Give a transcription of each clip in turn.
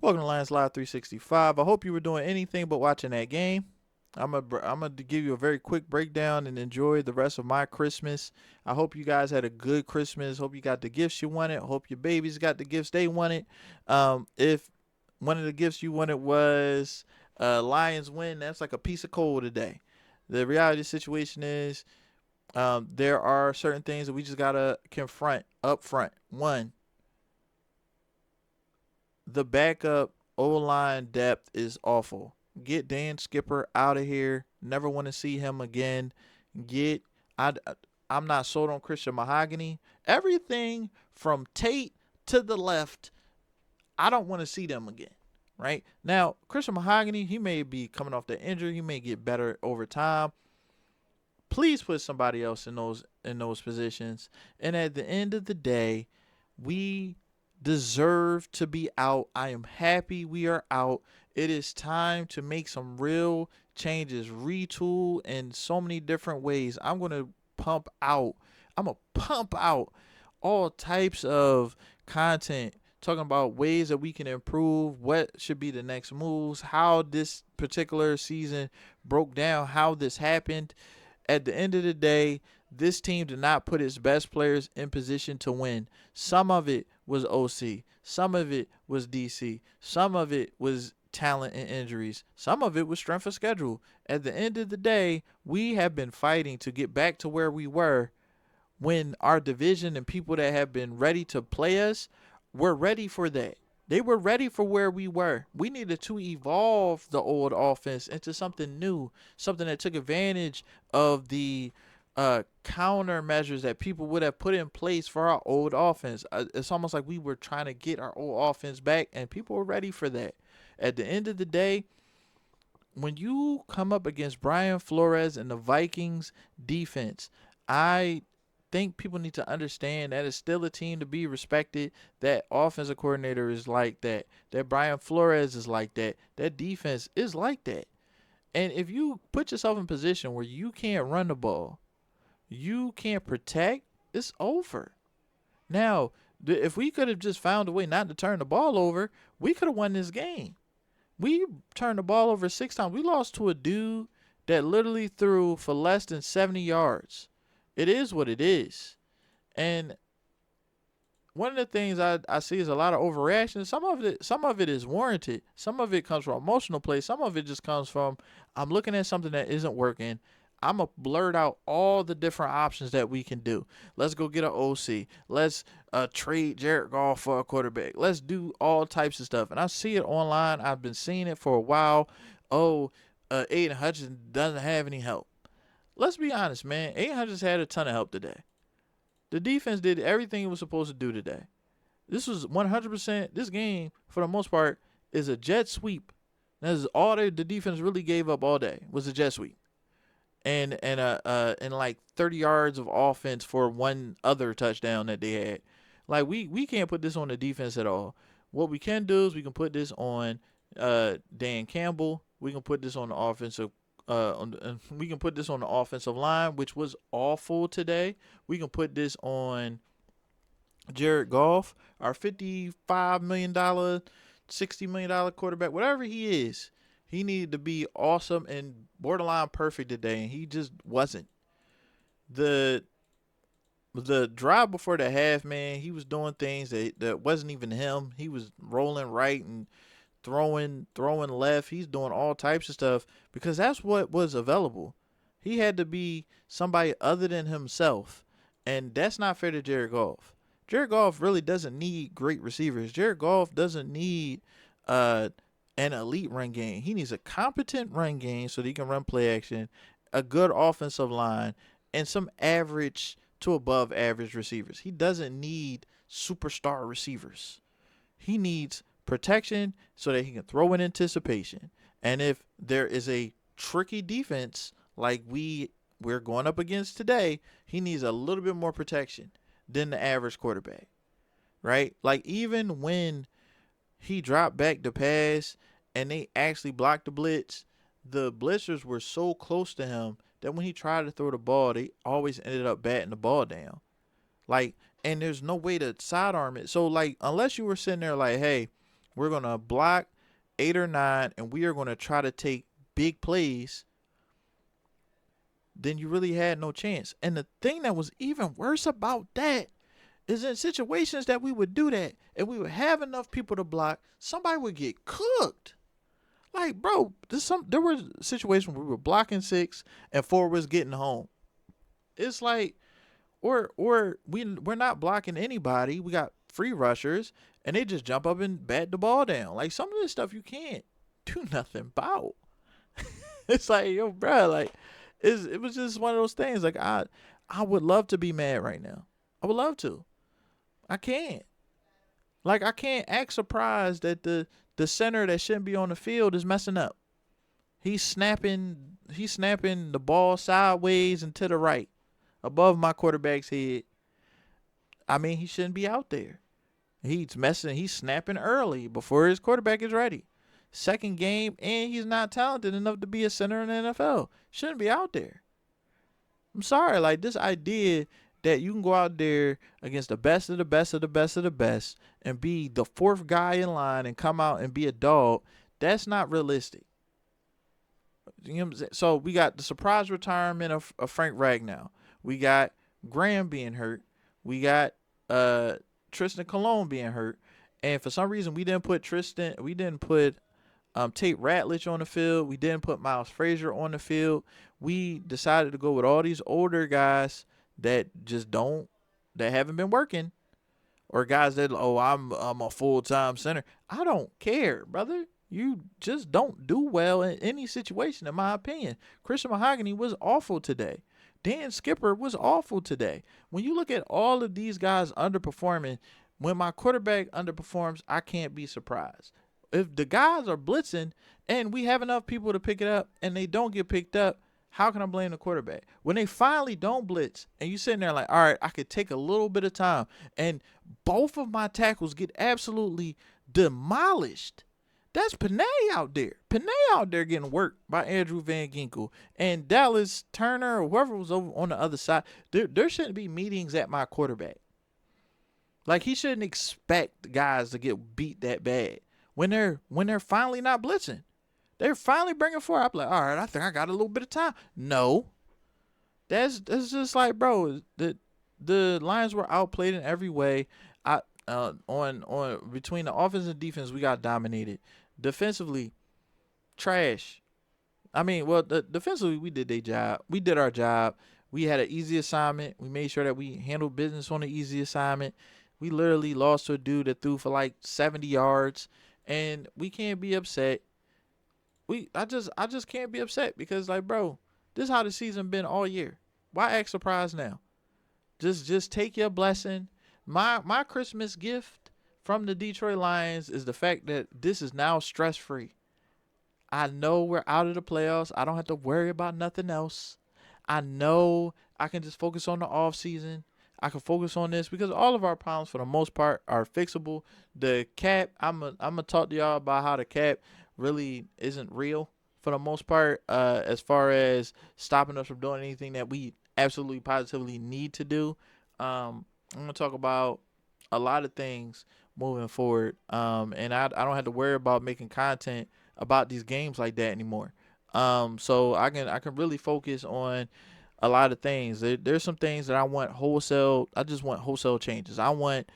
Welcome to Lions Live 365. I hope you were doing anything but watching that game. I'm gonna give you a very quick breakdown and enjoy the rest of my Christmas. I hope you guys had a good Christmas. Hope you got the gifts you wanted. Hope your babies got the gifts they wanted. If one of the gifts you wanted was Lions win, that's like a piece of coal today. The reality of the situation is there are certain things that we just gotta confront up front. One, the backup O line depth is awful. Get Dan Skipper out of here. Never want to see him again. Get I I'm not sold on Christian Mahogany. Everything from Tate to the left, I don't want to see them again. Right now, Christian Mahogany, he may be coming off the injury. He may get better over time. Please put somebody else in those positions. And at the end of the day, we deserve to be out. I am happy we are out. It is time to make some real changes, retool in so many different ways. Pump out. I'm going to pump out all types of content talking about ways that we can improve, what should be the next moves, how this particular season broke down, how this happened. At the end of the day, this team did not put its best players in position to win. Some of it was OC. Some of it was DC. Some of it was talent and injuries. Some of it was strength of schedule. At the end of the day, we have been fighting to get back to where we were when our division and people that have been ready to play us were ready for that. They were ready for where we were. We needed to evolve the old offense into something new, something that took advantage of the countermeasures that people would have put in place for our old offense. It's almost like we were trying to get our old offense back, and people were ready for that. At the end of the day, when you come up against Brian Flores and the Vikings defense, I think people need to understand that it's still a team to be respected. That offensive coordinator is like that. That Brian Flores is like that. That defense is like that. And if you put yourself in a position where you can't run the ball, you can't protect, it's over. Now, if we could have just found a way not to turn the ball over, we could have won this game. We turned the ball over 6 times. We lost to a dude that literally threw for less than 70 yards. It is what it is. And one of the things I see is a lot of overreaction. Some of it is warranted. Some of it comes from emotional place. Some of it just comes from I'm looking at something that isn't working. I'm going to blurt out all the different options that we can do. Let's go get an OC. Let's trade Jared Goff for a quarterback. Let's do all types of stuff. And I see it online. I've been seeing it for a while. Aiden Hutchinson doesn't have any help. Let's be honest, man. Aiden Hutchinson had a ton of help today. The defense did everything it was supposed to do today. This was 100%. This game, for the most part, is a jet sweep. That's all the defense really gave up all day was a jet sweep. And like 30 yards of offense for one other touchdown that they had. Like we can't put this on the defense at all. What we can do is we can put this on Dan Campbell. We can put this on the offensive we can put this on the offensive line, which was awful today. We can put this on Jared Goff, our $55 million, $60 million quarterback, whatever he is. He needed to be awesome and borderline perfect today, and he just wasn't. The drive before the half, man, he was doing things that wasn't even him. He was rolling right and throwing left. He's doing all types of stuff because that's what was available. He had to be somebody other than himself, and that's not fair to Jared Goff. Jared Goff really doesn't need great receivers. Jared Goff doesn't need an elite run game. He needs a competent run game so that he can run play action, a good offensive line, and some average to above average receivers. He doesn't need superstar receivers. He needs protection so that he can throw in anticipation. And if there is a tricky defense like we're going up against today, he needs a little bit more protection than the average quarterback. Right? Like even when he dropped back to pass and they actually blocked the blitz, the blitzers were so close to him that when he tried to throw the ball, they always ended up batting the ball down. Like, and there's no way to sidearm it. So, like, unless you were sitting there like, hey, we're going to block 8 or 9, and we are going to try to take big plays, then you really had no chance. And the thing that was even worse about that is in situations that we would do that and we would have enough people to block, somebody would get cooked. Like, bro, there were situations where we were blocking 6 and 4 was getting home. It's like, or we're not blocking anybody. We got free rushers and they just jump up and bat the ball down. Like, some of this stuff you can't do nothing about. It's like, yo, bro, like, it was just one of those things. Like, I would love to be mad right now. I would love to. I can't. Like, I can't act surprised that the center that shouldn't be on the field is messing up. He's snapping the ball sideways and to the right, above my quarterback's head. I mean, he shouldn't be out there. He's snapping early before his quarterback is ready. Second game, and he's not talented enough to be a center in the NFL. Shouldn't be out there. I'm sorry, like, this idea that you can go out there against the best of the best of the best of the best and be the 4th guy in line and come out and be a dog, that's not realistic. You know what I'm saying? So we got the surprise retirement of Frank Ragnow. We got Graham being hurt. We got Tristan Colon being hurt. And for some reason, we didn't put Tate Ratledge on the field. We didn't put Miles Frazier on the field. We decided to go with all these older guys that haven't been working, or guys that, I'm a full-time center. I don't care, brother. You just don't do well in any situation, in my opinion. Christian Mahogany was awful today. Dan Skipper was awful today. When you look at all of these guys underperforming, when my quarterback underperforms, I can't be surprised. If the guys are blitzing and we have enough people to pick it up and they don't get picked up, how can I blame the quarterback? When they finally don't blitz and you sitting there like, all right, I could take a little bit of time, and both of my tackles get absolutely demolished. That's Panay out there. Panay out there getting worked by Andrew Van Ginkel and Dallas Turner or whoever was over on the other side. There shouldn't be meetings at my quarterback. Like, he shouldn't expect guys to get beat that bad when they're finally not blitzing. They're finally bringing forward. I'm like, all right, I think I got a little bit of time. No, that's just like, bro, the Lions were outplayed in every way. On between the offense and defense, we got dominated. Defensively, trash. I mean, well, defensively, we did their job. We did our job. We had an easy assignment. We made sure that we handled business on the easy assignment. We literally lost to a dude that threw for like 70 yards, and we can't be upset. I just can't be upset because, like, bro, this is how the season been all year. Why act surprised now? Just take your blessing. My Christmas gift from the Detroit Lions is the fact that this is now stress-free. I know we're out of the playoffs. I don't have to worry about nothing else. I know I can just focus on the off season. I can focus on this because all of our problems, for the most part, are fixable. The cap, I'm gonna talk to y'all about how the cap really isn't real for the most part, as far as stopping us from doing anything that we absolutely positively need to do. I'm gonna talk about a lot of things moving forward, and I don't have to worry about making content about these games like that anymore. So I can really focus on a lot of things. There's some things that I want wholesale. I just want wholesale changes. I want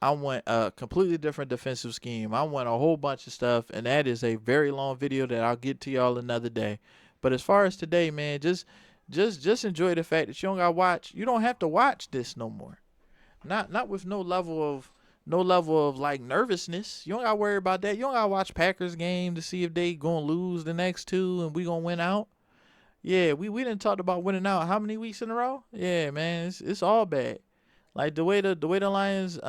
a completely different defensive scheme. I want a whole bunch of stuff, and that is a very long video that I'll get to y'all another day. But as far as today, man, just enjoy the fact that you don't gotta watch. You don't have to watch this no more. Not with no level of like nervousness. You don't gotta worry about that. You don't gotta watch Packers game to see if they gonna lose the next two and we gonna win out. Yeah, we didn't talk about winning out how many weeks in a row? Yeah, man, it's all bad. Like the way the Lions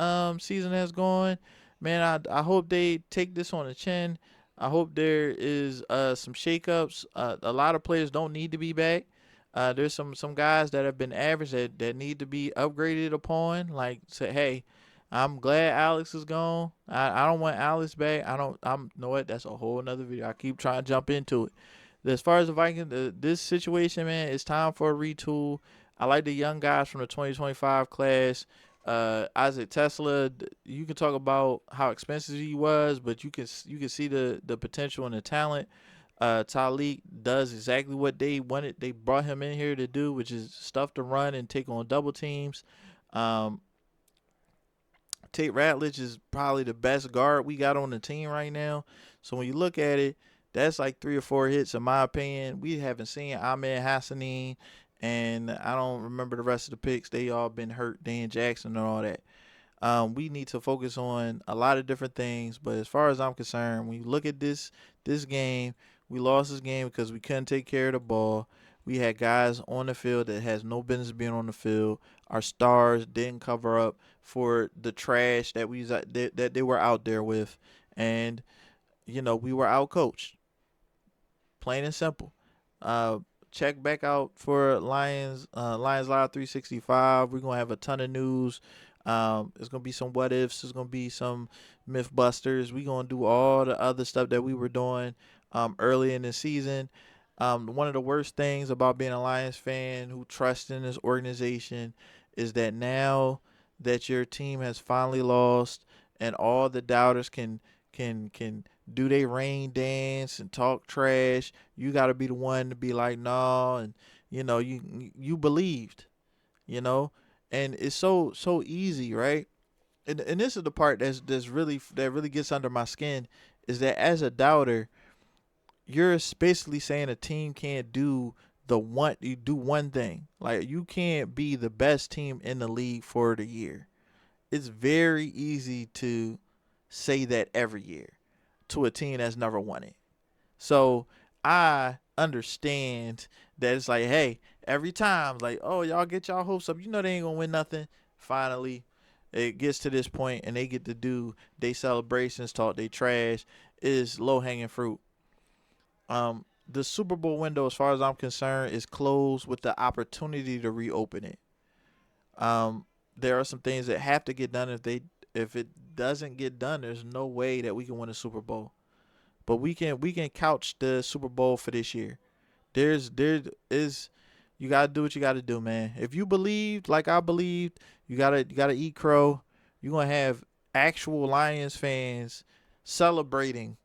season has gone, man, I hope they take this on the chin. I hope there is some shakeups. A lot of players don't need to be back. There's some guys that have been average that need to be upgraded upon. Like, say, hey, I'm glad Alex is gone. I don't want Alex back. You know what? That's a whole nother video. I keep trying to jump into it. As far as the Vikings, this situation, man, it's time for a retool. I like the young guys from the 2025 class. Isaac Tesla, you can talk about how expensive he was, but you can see the potential and the talent. Talik does exactly what they wanted. They brought him in here to do, which is stuff to run and take on double teams. Um, Tate Ratledge is probably the best guard we got on the team right now. So when you look at it, that's like 3 or 4 hits in my opinion. We haven't seen Ahmed Hassanin, and I don't remember the rest of the picks. They all been hurt, Dan Jackson and all that. We need to focus on a lot of different things. But as far as I'm concerned, when you look at this game, we lost this game because we couldn't take care of the ball. We had guys on the field that has no business being on the field. Our stars didn't cover up for the trash that they were out there with, and we were out coached, plain and simple. Uh, Check back out for Lions Live 365. We're gonna have a ton of news. It's gonna be some what ifs. It's gonna be some myth busters. We're gonna do all the other stuff that we were doing early in the season. One of the worst things about being a Lions fan who trusts in this organization is that now that your team has finally lost and all the doubters can do they rain dance and talk trash, you got to be the one to be like, no, and you believed, you know, and it's so easy, right? And this is the part that really gets under my skin, is that as a doubter, you're basically saying a team can't do you do one thing. Like, you can't be the best team in the league for the year. It's very easy to say that every year to a team that's never won it. So I understand that it's like, hey, every time, like, oh, y'all get y'all hopes up. They ain't gonna win nothing. Finally, it gets to this point and they get to do they celebrations, talk they trash, is low hanging fruit. The Super Bowl window, as far as I'm concerned, is closed with the opportunity to reopen it. There are some things that have to get done. If it doesn't get done, there's no way that we can win a Super Bowl. But we can couch the Super Bowl for this year. There is you gotta do what you gotta do, man. If you believed like I believed, you gotta eat crow. You're gonna have actual Lions fans celebrating,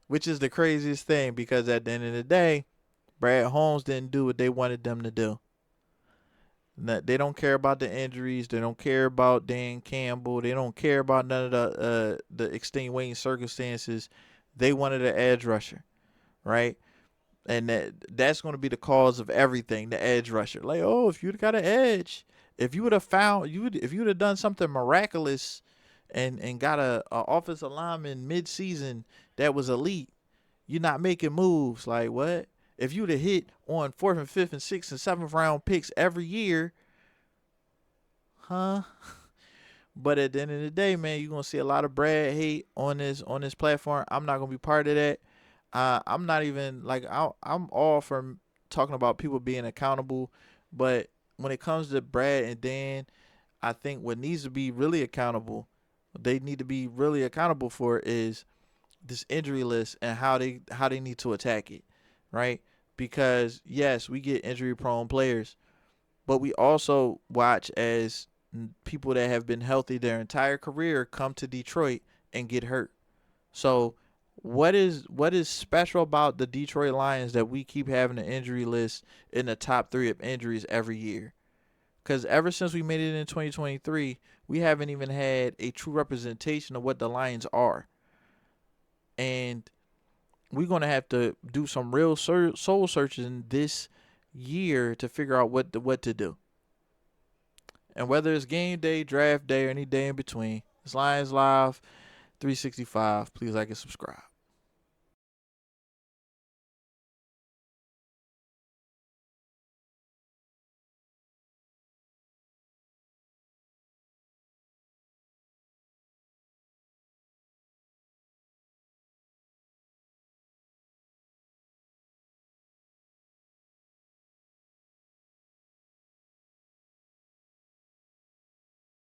which is the craziest thing, because at the end of the day, Brad Holmes didn't do what they wanted them to do. They don't care about the injuries. They don't care about Dan Campbell. They don't care about none of the extenuating circumstances. They wanted an edge rusher, right? And that's going to be the cause of everything. The edge rusher, like, oh, if you'd got an edge, if you would have if you would have done something miraculous, and got a offensive lineman mid-season that was elite, you're not making moves. Like, what? If you'd have hit on fourth and fifth and sixth and seventh round picks every year, huh? But at the end of the day, man, you're gonna see a lot of Brad hate on this platform. I'm not gonna be part of that. I'm not even like I'm all for talking about people being accountable, but when it comes to Brad and Dan, I think what needs to be really accountable, they need to be really accountable for, is this injury list and how they need to attack it, right? Because yes, we get injury prone players, but we also watch as people that have been healthy their entire career come to Detroit and get hurt. So what is special about the Detroit Lions that we keep having an injury list in the top 3 of injuries every year? Because ever since we made it in 2023, we haven't even had a true representation of what the Lions are. And we're going to have to do some real soul searching this year to figure out what to do. And whether it's game day, draft day, or any day in between, it's Lions Live 365. Please like and subscribe.